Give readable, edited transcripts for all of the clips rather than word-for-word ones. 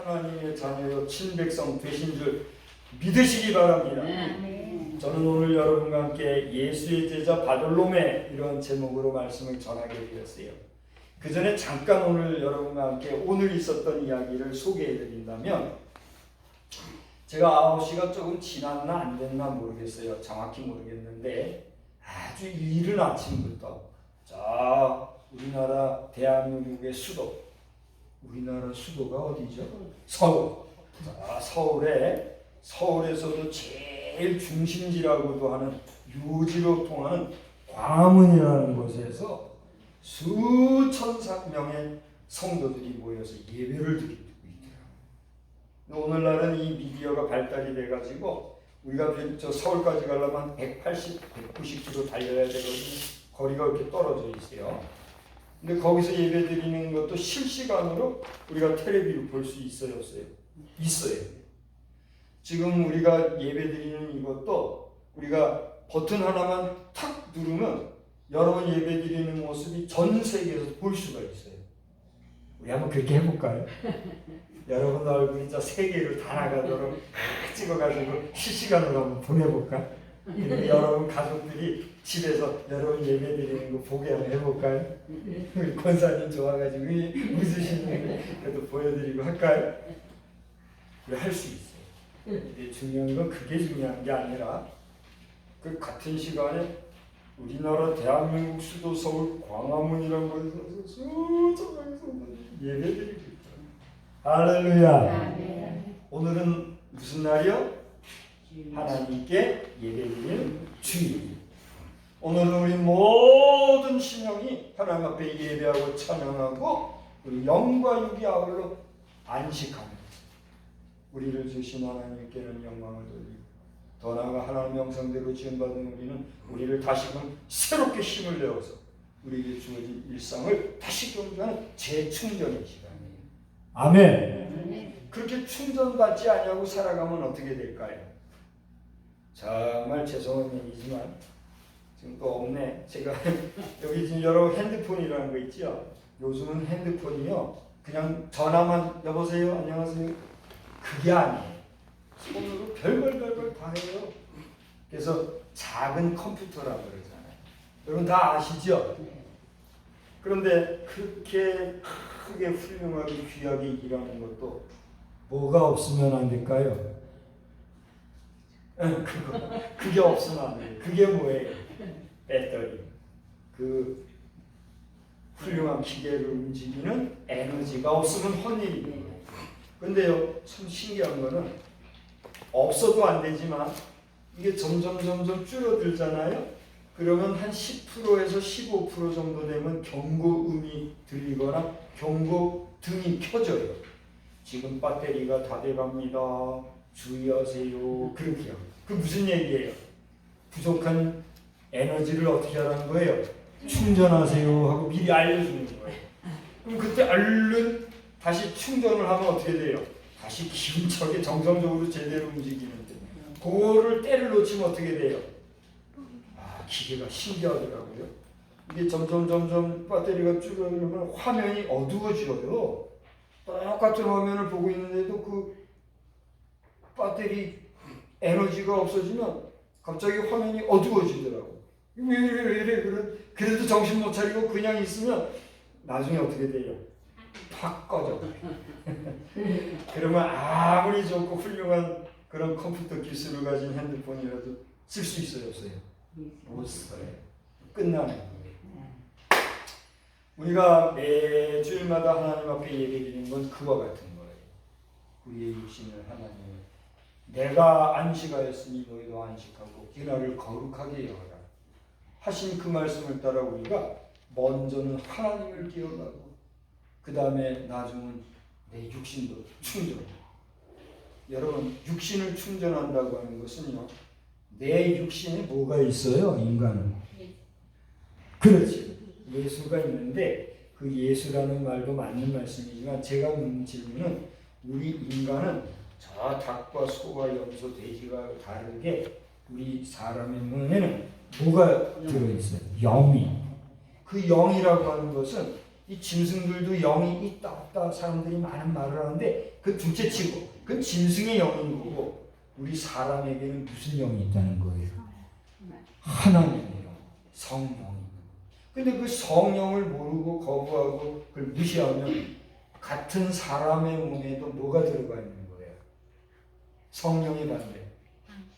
하나님의 자녀요 친백성 되신 줄 믿으시기 바랍니다. 저는 오늘 여러분과 함께 예수의 제자 바돌로메 이런 제목으로 말씀을 전하게 되었어요. 그 전에 잠깐 오늘 여러분과 함께 오늘 있었던 이야기를 소개해 드린다면, 제가 9시가 조금 지났나 안 됐나 모르겠어요. 정확히 모르겠는데 아주 이른 아침부터 우리나라 대한민국의 수도, 우리나라 수도가 어디죠? 서울. 서울에서도 제일 중심지라고도 하는 유지로 통하는 광화문이라는 곳에서 수천 명의 성도들이 모여서 예배를 드리고 있더라고요. 오늘날은 이 미디어가 발달이 돼가지고 우리가 저 서울까지 가려면 180, 190km 달려야 되거든요. 거리가 이렇게 떨어져 있어요. 근데 거기서 예배 드리는 것도 실시간으로 우리가 텔레비로 볼 수 있어요, 없어요? 있어요. 지금 우리가 예배 드리는 이것도 우리가 버튼 하나만 탁 누르면 여러분 예배 드리는 모습이 전 세계에서 볼 수가 있어요. 우리 한번 그렇게 해볼까요? 여러분 얼굴이 저 세계를 다 나가도록 찍어가지고 실시간으로 한번 보내볼까? 여러분 가족들이 집에서 여러분 예배 드리는 거 보게 한번 해볼까요? 우리 권사님 좋아가지고 웃으시는 거 그래도 보여드리고 할까요? 할 수 있어요. 근데 중요한 건 그게 중요한 게 아니라 그 같은 시간에 우리나라 대한민국 수도 서울 광화문이라는 곳에서 수천 예배드리고 있다. 할렐루야. 오늘은 무슨 날이요? 하나님께 예배드리는 주일. 오늘은 우리 모든 신령이 하나님 앞에 예배하고 찬양하고 우리 영과 육이 아울러 안식합니다. 우리를 주신 하나님께는 영광을 돌리고 더 나아가 하나님 형상대로 지음받은 우리는 우리를 다시금 새롭게 힘을 내어서 우리에게 주어진 일상을 다시 경주하는 재충전의 시간이에요. 아멘. 그렇게 충전받지 않냐고 살아가면 어떻게 될까요? 정말 죄송한 얘기지만 지금 또 없네. 제가 여기 지금 여러 핸드폰이라는 거 있죠. 요즘은 핸드폰이요 그냥 전화만 여보세요 안녕하세요 그게 아니에요. 손으로 별걸 다 해요. 그래서 작은 컴퓨터라고 그러잖아요. 여러분 다 아시죠? 그런데 그렇게 크게 훌륭하게 귀하게 일하는 것도 뭐가 없으면 안 될까요? 그게 없으면 안 돼요. 그게 뭐예요? 배터리. 그 훌륭한 기계를 움직이는 에너지가 없으면 헛일이에요. 근데요, 참 신기한 거는 없어도 안 되지만 이게 점점 줄어들잖아요. 그러면 한 10%에서 15% 정도 되면 경고음이 들리거나 경고등이 켜져요. 지금 배터리가 다 돼갑니다. 주의하세요. 그렇게 합니다. 그 무슨 얘기예요? 부족한 에너지를 어떻게 하라는 거예요? 충전하세요 하고 미리 알려주는 거예요. 그럼 그때 얼른 다시 충전을 하면 어떻게 돼요? 다시 기운차게 정상적으로 제대로 움직이는데 그거를 때를 놓치면 어떻게 돼요? 기계가 신기하더라고요. 이게 점점 배터리가 줄어들면 화면이 어두워져요. 똑같은 화면을 보고 있는데도 그 배터리 에너지가 없어지면 갑자기 화면이 어두워지더라고. 왜 이래? 그래도 정신 못 차리고 그냥 있으면 나중에 어떻게 돼요? 팍 꺼져. 그러면 아무리 좋고 훌륭한 그런 컴퓨터 기술을 가진 핸드폰이라도 쓸 수 있어요, 없어요? 못 써요. 끝나는 거예요. 우리가 매주일마다 하나님 앞에 예배드리는 건 그와 같은 거예요. 우리의 육신을 하나님을 내가 안식하였으니 너희도 안식하고 이날을 거룩하게 여어라 하신 그 말씀을 따라 우리가 먼저는 하나님을 기억하고 그 다음에 나중은 내 육신도 충전하고. 여러분 육신을 충전한다고 하는 것은요 내 육신에 뭐가 있어요? 인간은. 그렇지. 예수가 있는데 그 예수라는 말도 맞는 말씀이지만 제가 묻는 질문은 우리 인간은 저 닭과 소와 염소, 돼지가 다르게 우리 사람의 몸에는 뭐가 들어있어요? 영이. 그 영이라고 하는 것은 이 짐승들도 영이 있다 없다 사람들이 많은 말을 하는데 그 둘째치고 그건 짐승의 영인 거고 우리 사람에게는 무슨 영이 있다는 거예요? 하나님의 영, 성령. 근데 그 성령을 모르고 거부하고 그걸 무시하면 같은 사람의 몸에도 뭐가 들어가 있는 거예요? 성령의 반대,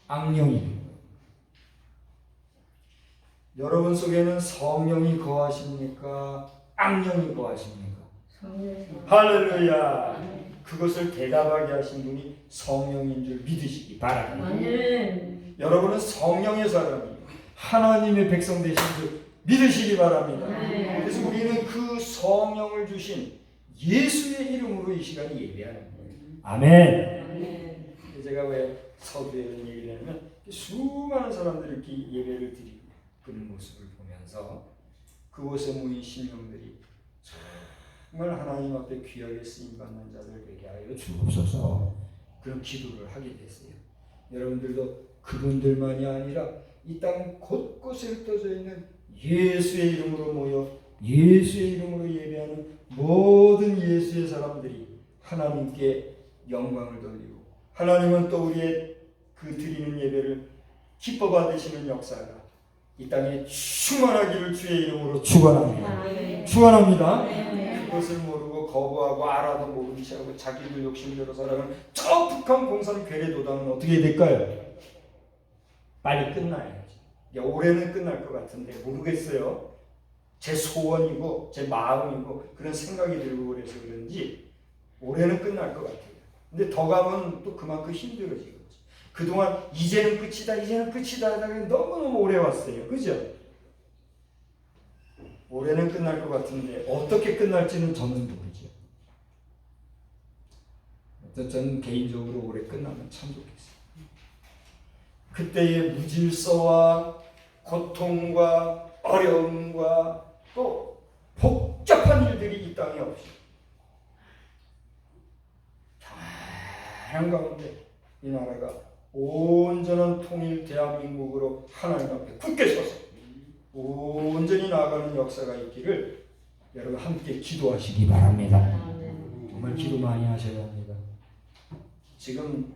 악령이 있는 거예요. 여러분 속에는 성령이 거하십니까? 악령이 거하십니까? 할렐루야. 그것을 대답하게 하신 분이 성령인 줄 믿으시기 바랍니다. 여러분은 성령의 사람이에요. 하나님의 백성 되신 줄 믿으시기 바랍니다. 그래서 우리는 그 성령을 주신 예수의 이름으로 이 시간에 예배하는 거예요. 아멘. 제가 왜 서두에 이런 얘기를 하냐면 수많은 사람들이 이렇게 예배를 드리고 그런 모습을 보면서 그곳에 모인 신령들이 정말 하나님 앞에 귀하게 쓰임받는 자들 되게 하여 주옵소서 그런 기도를 하게 됐어요. 여러분들도 그분들만이 아니라 이 땅 곳곳에 흩어져 있는 예수의 이름으로 모여 예수의 이름으로 예배하는 모든 예수의 사람들이 하나님께 영광을 돌리고 하나님은 또 우리의 그 드리는 예배를 기뻐 받으시는 역사가 이 땅에 충만하기를 주의 이름으로 축원합니다. 축원합니다. 그것을 모르고 거부하고 알아도 모르기 시작하고 자기들 욕심대로 살아가는 저 북한 공산 괴뢰도당은 어떻게 될까요? 빨리 끝나야지. 올해는 끝날 것 같은데 모르겠어요. 제 소원이고 제 마음이고 그런 생각이 들고 그래서 그런지 올해는 끝날 것 같아요. 근데 더 가면 또 그만큼 힘들어지거든요. 그동안 이제는 끝이다 하다가 너무너무 오래 왔어요. 그죠? 올해는 끝날 것 같은데 어떻게 끝날지는 저는 모르죠. 저는 개인적으로 올해 끝나면 참 좋겠어요. 그때의 무질서와 고통과 어려움과 또 복잡한 일들이 이 땅에 없이 평안 가운데 이 나라가 온전한 통일 대한민국으로 하나님 앞에 굳게 서서 온전히 나아가는 역사가 있기를 여러분 함께 기도하시기 바랍니다. 정말 기도 많이 하셔야 합니다. 지금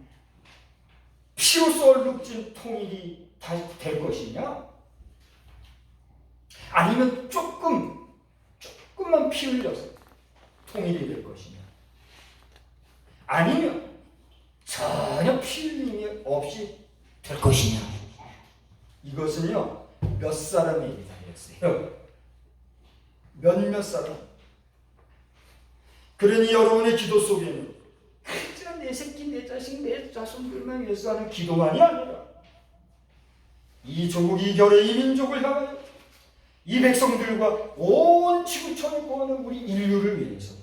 피로써 얼룩진 통일이 다시 될 것이냐? 아니면 조금만 피 흘려서 통일이 될 것이냐? 아니면 전혀 피 흘림이 없이 될 것이냐? 이것은요 몇 사람에게 달렸어요. 몇몇 사람. 그러니 여러분의 기도 속에는 내 새끼, 내 자식, 내 자손들만 위해서 하는 기도만이 아니라 이 조국, 이 결의, 이 민족을 향하여 이 백성들과 온 지구촌에 거하는 우리 인류를 위해서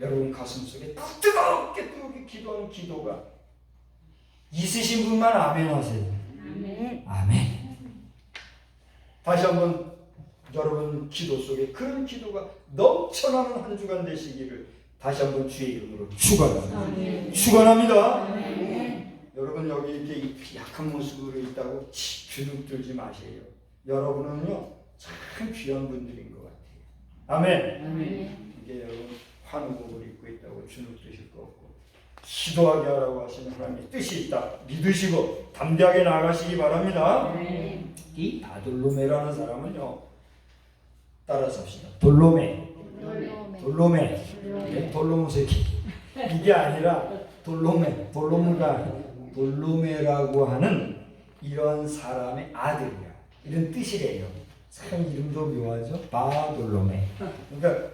여러분 가슴 속에 뜨겁게 기도하는 기도가 있으신 분만 아멘 하세요. 아멘. 아멘. 다시 한번 여러분 기도 속에 그런 기도가 넘쳐나는 한 주간 되시기를 다시 한번 주의 이름으로 축원합니다. 축원합니다. 여러분 여기 이렇게 약한 모습으로 있다고 주눅들지 마세요. 여러분은요 참 귀한 분들인 것 같아요. 아멘. 이게 여러분 환우복을 입고 있다고 주눅드실 거 없고 기도하게 하라고 하시는 하나님의 뜻이 있다 믿으시고 담대하게 나아가시기 바랍니다. 이 바돌로메라는 사람은요 따라서 합시다. 돌로메. 돌로무 새끼. 이게 아니라 돌로메라고 하는 이런 사람의 아들이야. 이런 뜻이래요. 참 이름도 묘하죠. 바돌로메. 그러니까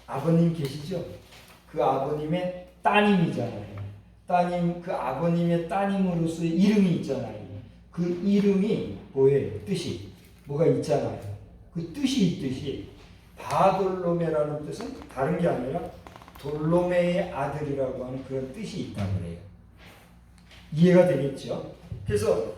아버님 계시죠? 그 아버님의 따님이잖아요. 따님 그 아버님의 따님으로서의 이름이 있잖아요. 그 이름이 뭐예요? 뜻이 뭐가 있잖아요. 그 뜻이 있듯이 바돌로메라는 뜻은 다른 게 아니라 돌로메의 아들이라고 하는 그런 뜻이 있다고 해요. 이해가 되겠죠? 그래서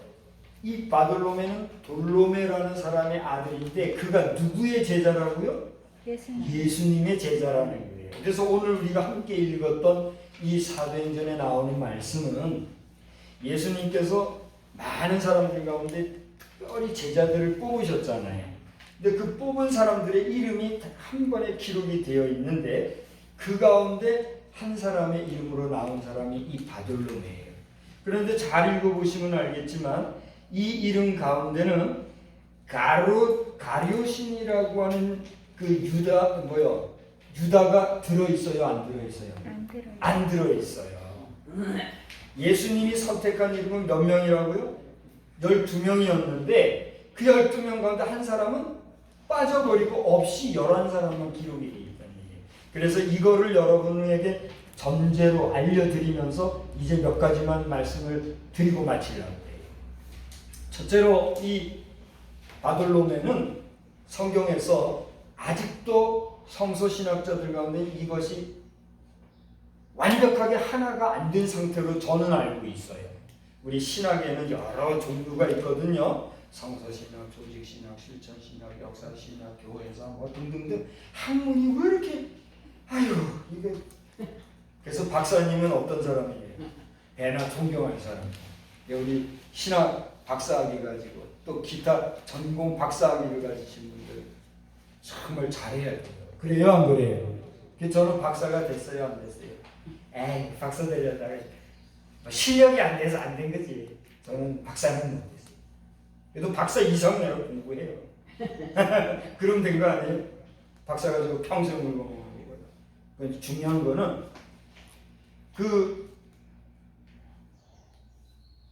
이 바돌로메는 돌로메라는 사람의 아들인데 그가 누구의 제자라고요? 예수님의 제자라는 거예요. 그래서 오늘 우리가 함께 읽었던 이 사도행전에 나오는 말씀은 예수님께서 많은 사람들 가운데 특별히 제자들을 뽑으셨잖아요. 근데 그 뽑은 사람들의 이름이 한 번에 기록이 되어 있는데 그 가운데 한 사람의 이름으로 나온 사람이 이 바돌로메예요. 그런데 잘 읽어보시면 알겠지만 이 이름 가운데는 가룟신이라고 하는 그 유다가 들어있어요, 안 들어있어요? 안 들어있어요. 예수님이 선택한 이름은 몇 명이라고요? 12명이었는데 그 12명 가운데 한 사람은 빠져버리고 없이 11사람만 기록이 되어 있다는 얘기예요. 그래서 이거를 여러분에게 전제로 알려드리면서 이제 몇 가지만 말씀을 드리고 마치려고 해요. 첫째로 이 바돌로메는 성경에서 아직도 성서신학자들 가운데 이것이 완벽하게 하나가 안 된 상태로 저는 알고 있어요. 우리 신학에는 여러 종류가 있거든요. 성서신학, 조직신학, 실천신학, 역사신학, 교회사 뭐 등등등. 학문이 왜 이렇게 이게 그래서 박사님은 어떤 사람이에요? 배나 존경하는 사람. 우리 신학 박사학위 가지고 또 기타 전공 박사학위를 가지신 분들 정말 잘해야 돼요. 그래요, 안 그래요? 저는 박사가 됐어요, 안 됐어요? 에이, 박사 되려다가 실력이 안 돼서 안 된 거지. 저는 박사는 못 됐어요. 그래도 박사 이상 내가 공부해요. 그럼 된 거 아니에요? 박사 가지고 평생 물고 먹는 거거든. 중요한 거는 그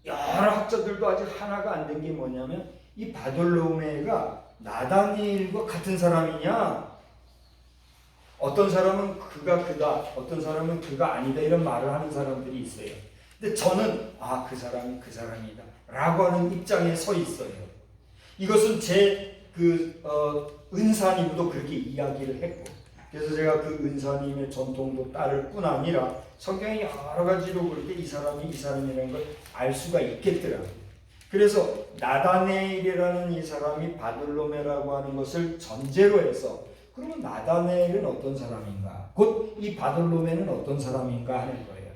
여러 학자들도 아직 하나가 안 된 게 뭐냐면 이 바돌로메가 나다니엘과 같은 사람이냐? 어떤 사람은 그가 그다, 어떤 사람은 그가 아니다 이런 말을 하는 사람들이 있어요. 근데 저는 그 사람이 그 사람이다 라고 하는 입장에 서 있어요. 이것은 제 은사님도 그렇게 이야기를 했고, 그래서 제가 그 은사님의 전통도 따를 뿐 아니라 성경이 여러 가지로 볼 때 이 사람이라는 걸 알 수가 있겠더라고요. 그래서 나다네일이라는 이 사람이 바돌로메라고 하는 것을 전제로 해서 그러면 나다네일은 어떤 사람인가? 곧 이 바돌로메는 어떤 사람인가 하는 거예요.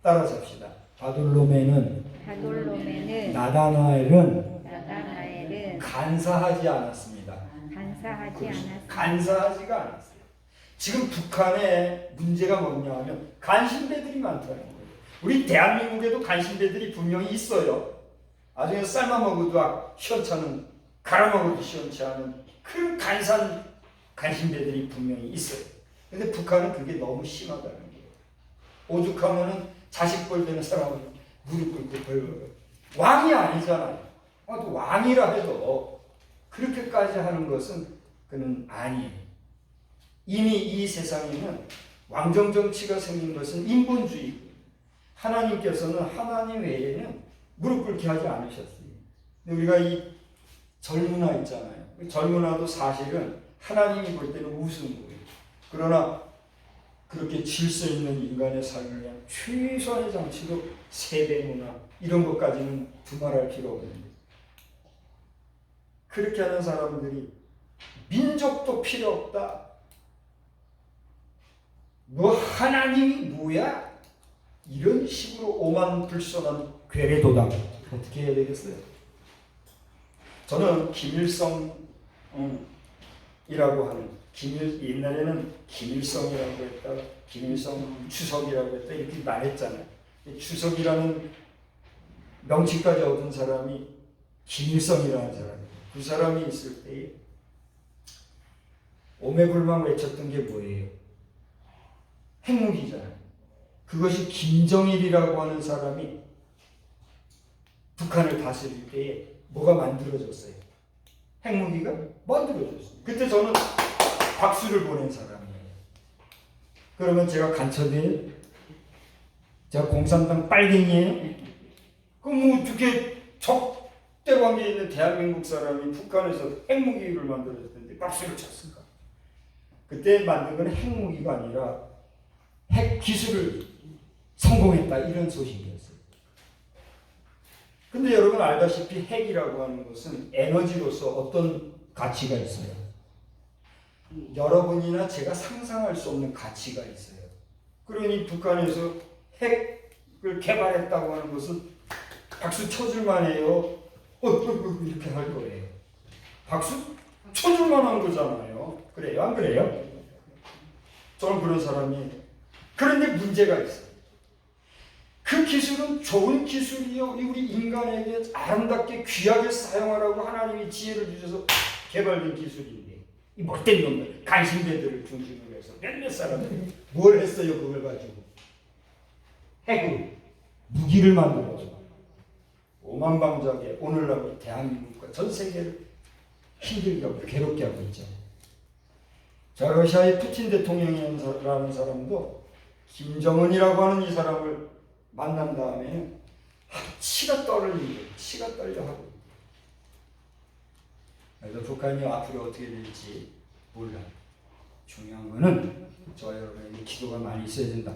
따라서 합시다. 바돌로메는 나다나엘은 간사하지 않았습니다. 간사하지가 않았어요. 지금 북한에 문제가 뭐냐 하면 간신배들이 많다는 거예요. 우리 대한민국에도 간신배들이 분명히 있어요. 나중에 삶아 먹어도 시원찮은, 갈아 먹어도 시원치 않은 그런 간신배들이 분명히 있어요. 근데 북한은 그게 너무 심하다는 거예요. 오죽하면은 자식 뻘 되는 사람은 무릎 꿇고 벌벌. 왕이 아니잖아요. 또 왕이라 해도 그렇게까지 하는 것은 그는 아니에요. 이미 이 세상에는 왕정 정치가 생긴 것은 인본주의고, 하나님께서는 하나님 외에는 무릎 꿇게 하지 않으셨어요. 우리가 이 젊은아 있잖아요. 젊은아도 사실은 하나님이 볼 때는 우스운 거예요. 그러나 그렇게 질서 있는 인간의 삶을 위한 최소한의 장치로 세대 문화 이런 것까지는 두말할 필요 없는데, 그렇게 하는 사람들이 민족도 필요 없다. 너 하나님이 뭐야? 이런 식으로 오만불손한 괴뢰도당 어떻게 해야 되겠어요? 저는 김일성이라고 하는 옛날에는 김일성이라고 했다가 김일성 추석이라고 했다 이렇게 말했잖아요. 추석이라는 명칭까지 얻은 사람이 김일성이라는 사람이에요. 그 사람이 있을 때에 오매불망 외쳤던 게 뭐예요? 핵무기잖아요. 그것이 김정일이라고 하는 사람이 북한을 다스릴 때에 뭐가 만들어졌어요? 핵무기가 만들어졌어요. 그때 저는 박수를 보낸 사람이에요. 그러면 제가 간첩이에요? 제가 공산당 빨갱이에요? 그럼 어떻게 적대관계에 있는 대한민국 사람이 북한에서 핵무기를 만들어졌는데 박수를 쳤을까? 그때 만든 건 핵무기가 아니라 핵 기술을 성공했다 이런 소식이었어요. 근데 여러분 알다시피 핵이라고 하는 것은 에너지로서 어떤 가치가 있어요? 여러분이나 제가 상상할 수 없는 가치가 있어요. 그러니 북한에서 핵을 개발했다고 하는 것은 박수 쳐줄만 해요. 이렇게 할 거예요. 박수? 쳐줄만한 거잖아요. 그래요? 안 그래요? 저는 그런 사람이. 그런데 문제가 있어요. 그 기술은 좋은 기술이요. 우리 인간에게 아름답게 귀하게 사용하라고 하나님이 지혜를 주셔서 개발된 기술인데 이 못된 놈들, 간신배들을 중심으로 해서 몇몇 사람들이 뭘 했어요? 그걸 가지고 핵으로 무기를 만들어서 오만방자하게 오늘날 대한민국과 전 세계를 힘들게 하고 괴롭게 하고 있죠. 자, 러시아의 푸틴 대통령이라는 사람도 김정은이라고 하는 이 사람을 만난 다음에는 치가 떨리고 치가 떨려하고. 그래서 북한이 앞으로 어떻게 될지 몰라요. 중요한 거는 저 여러분에게 기도가 많이 있어야 된다.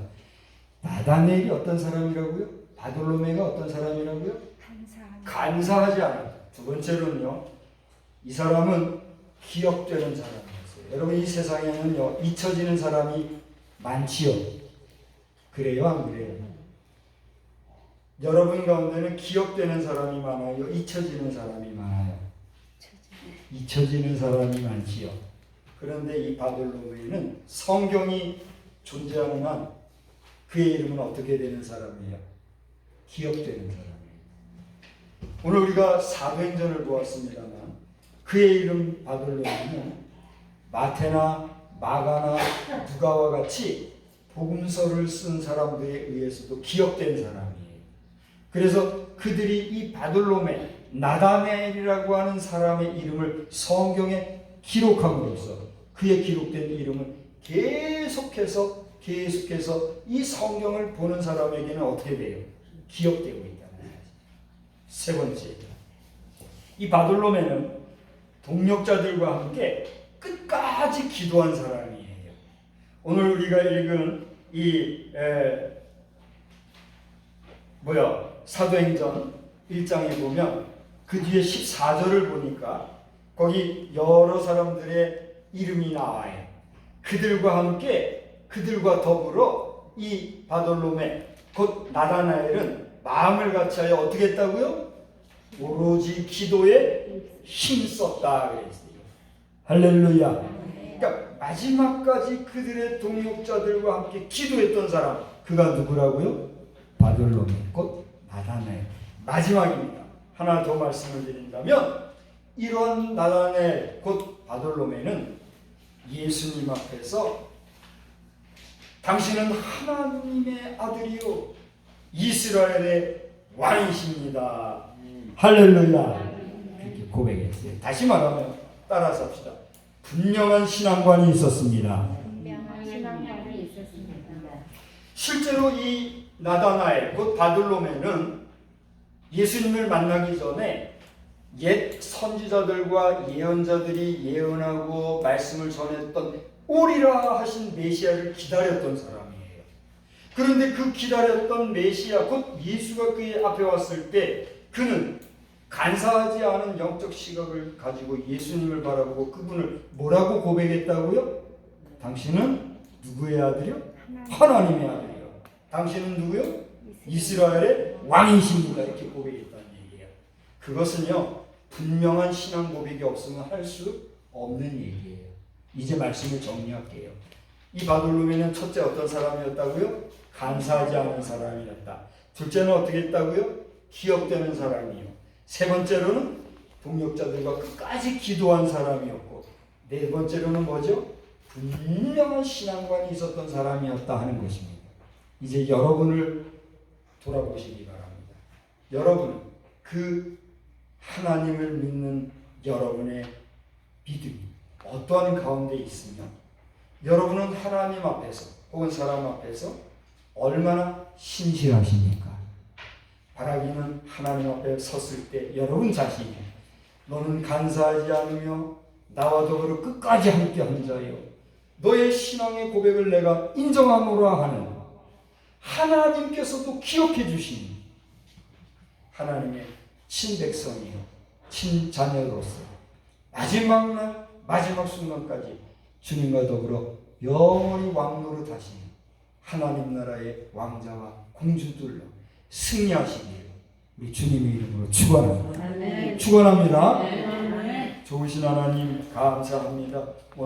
나다넬이 어떤 사람이라고요? 바돌로메가 어떤 사람이라고요? 간사하지 않았다. 두 번째로는요, 이 사람은 기억되는 사람이었어요. 여러분, 이 세상에는요, 잊혀지는 사람이 많지요. 그래요, 안 그래요? 여러분 가운데는 기억되는 사람이 많아요, 잊혀지는 사람이 많아요? 잊혀지는 사람이 많지요. 그런데 이 바돌로메는 성경이 존재하는 한 그의 이름은 어떻게 되는 사람이에요? 기억되는 사람이에요. 오늘 우리가 사도행전을 보았습니다만 그의 이름 바돌로메는 마태나 마가나 누가와 같이 복음서를 쓴 사람들에 의해서도 기억된 사람이에요. 그래서 그들이 이 바돌로메, 나다넬이라고 하는 사람의 이름을 성경에 기록함으로써 그의 기록된 이름은 계속해서 이 성경을 보는 사람에게는 어떻게 돼요? 기억되고 있다는 거예요. 세 번째, 이 바돌로메는 동역자들과 함께 끝까지 기도한 사람이에요. 오늘 우리가 읽은 이 사도행전 1장에 보면 그 뒤에 14절을 보니까 거기 여러 사람들의 이름이 나와요. 그들과 함께, 그들과 더불어 이 바돌로메 곧 나다나엘은 마음을 같이하여 어떻게 했다고요? 오로지 기도에 힘썼다 그랬어요. 할렐루야. 그러니까 마지막까지 그들의 동역자들과 함께 기도했던 사람, 그가 누구라고요? 바돌로메 곧 나다나엘. 마지막입니다. 하나 더 말씀을 드린다면 이런 나다나엘 곧 바돌로메는 예수님 앞에서 당신은 하나님의 아들이요 이스라엘의 왕이십니다. 할렐루야. 그렇게 고백했어요. 다시 말하면 따라서 합시다. 분명한 신앙관이 있었습니다. 실제로 이 나다나엘 곧 바돌로메는 예수님을 만나기 전에 옛 선지자들과 예언자들이 예언하고 말씀을 전했던 오리라 하신 메시아를 기다렸던 사람이에요. 그런데 그 기다렸던 메시아 곧 예수가 그의 앞에 왔을 때 그는 간사하지 않은 영적 시각을 가지고 예수님을 바라보고 그분을 뭐라고 고백했다고요? 당신은 누구의 아들이요? 하나님의 아들이요. 당신은 누구요? 이스라엘의 왕이십니다. 이렇게 고백했다는 얘기예요. 그것은요, 분명한 신앙 고백이 없으면 할 수 없는 얘기예요. 이제 말씀을 정리할게요. 이 바돌로메는 첫째 어떤 사람이었다고요? 간사하지 않은 사람이었다. 둘째는 어떻게 했다고요? 기억되는 사람이요. 세 번째로는 동역자들과 끝까지 기도한 사람이었고, 네 번째로는 뭐죠? 분명한 신앙관이 있었던 사람이었다 하는 것입니다. 이제 여러분을 돌아보시기 바랍니다. 여러분, 그 하나님을 믿는 여러분의 믿음이 어떠한 가운데 있으며 여러분은 하나님 앞에서 혹은 사람 앞에서 얼마나 신실하십니까? 바라기는 하나님 앞에 섰을 때 여러분 자신이 너는 간사하지 않으며 나와 더불어 끝까지 함께 한 자요 너의 신앙의 고백을 내가 인정함으로 하는 하나님께서도 기억해 주신 하나님의 친백성이요 친자녀로서 마지막 날 마지막 순간까지 주님과 더불어 영원히 왕노릇하시는 하나님 나라의 왕자와 공주들로 승리하시기를 우리 주님의 이름으로 축원합니다. 축원합니다. 좋으신 하나님 감사합니다.